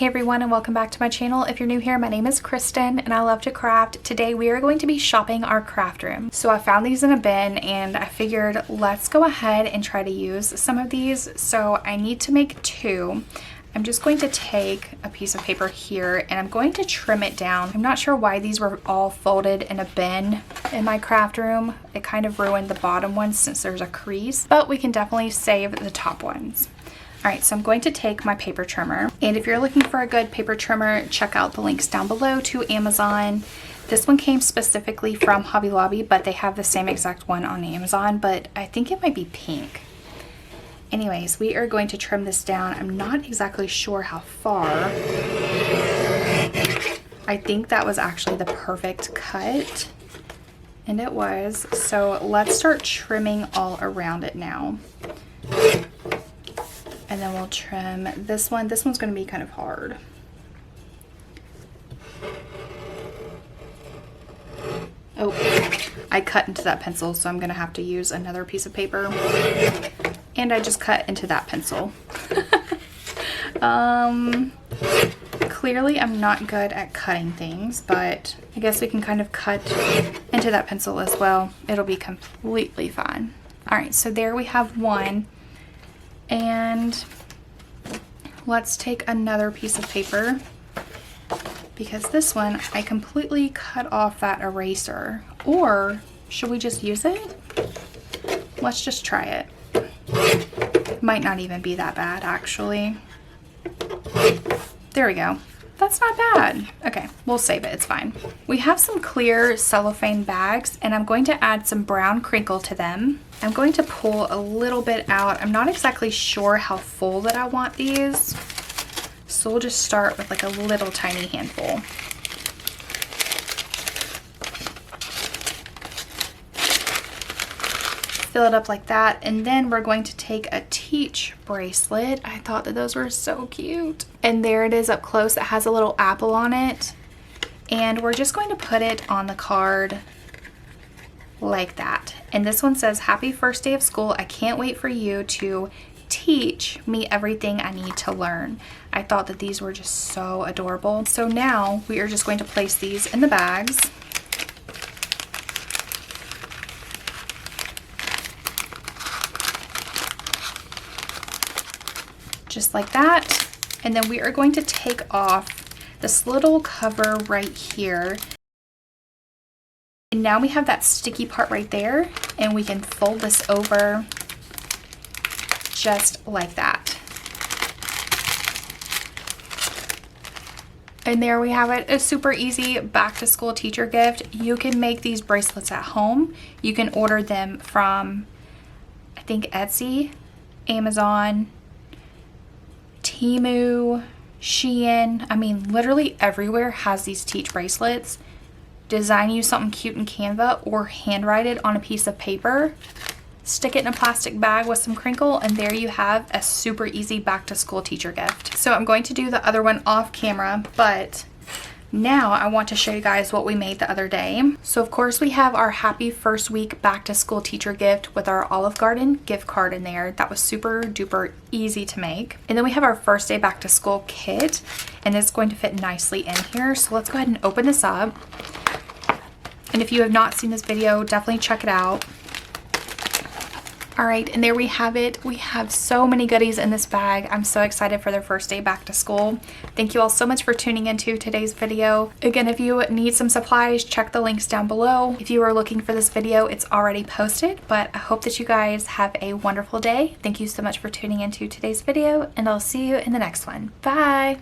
Hey everyone, and welcome back to my channel. If you're new here, my name is Kristen and I love to craft. Today we are going to be shopping our craft room. So I found these in a bin and I figured let's go ahead and try to use some of these. So I need to make two. I'm just going to take a piece of paper here and I'm going to trim it down. I'm not sure why these were all folded in a bin in my craft room. It kind of ruined the bottom ones since there's a crease, but we can definitely save the top ones. All right, so I'm going to take my paper trimmer, and if you're looking for a good paper trimmer, check out the links down below to Amazon. This one came specifically from Hobby Lobby, but they have the same exact one on Amazon, but I think it might be pink. Anyways, we are going to trim this down. I'm not exactly sure how far. I think that was actually the perfect cut, and it was. So let's start trimming all around it now. And then we'll trim this one. This one's going to be kind of hard. Oh, I cut into that pencil, so I'm going to have to use another piece of paper. And I just cut into that pencil. Clearly I'm not good at cutting things, but I guess we can kind of cut into that pencil as well. It'll be completely fine. All right, so there we have one. And let's take another piece of paper, because this one I completely cut off that eraser. Or should we just use it? Let's just try it. Might not even be that bad, actually. There we go. That's not bad. Okay, we'll save it, it's fine. We have some clear cellophane bags and I'm going to add some brown crinkle to them. I'm going to pull a little bit out. I'm not exactly sure how full that I want these. So we'll just start with like a little tiny handful. Fill it up like that, and then we're going to take a Teach bracelet. I thought that those were so cute. And there it is up close. It has a little apple on it. And we're just going to put it on the card like that. And this one says, "Happy first day of school. I can't wait for you to teach me everything I need to learn." I thought that these were just so adorable. So now we are just going to place these in the bags. Just like that. And then we are going to take off this little cover right here. And now we have that sticky part right there, and we can fold this over just like that. And there we have it, a super easy back to school teacher gift. You can make these bracelets at home. You can order them from, I think, Etsy, Amazon, Temu, Shein. I mean, literally everywhere has these Teach bracelets. Design you something cute in Canva or handwrite it on a piece of paper. Stick it in a plastic bag with some crinkle, and there you have a super easy back to school teacher gift. So I'm going to do the other one off camera, but now I want to show you guys what we made the other day. So of course we have our happy first week back to school teacher gift with our Olive Garden gift card in there. That was super duper easy to make. And then we have our first day back to school kit, and it's going to fit nicely in here. So let's go ahead and open this up. And if you have not seen this video, definitely check it out. All right, and there we have it. We have so many goodies in this bag. I'm so excited for their first day back to school. Thank you all so much for tuning into today's video. Again, if you need some supplies, check the links down below. If you are looking for this video, it's already posted, but I hope that you guys have a wonderful day. Thank you so much for tuning into today's video, and I'll see you in the next one. Bye.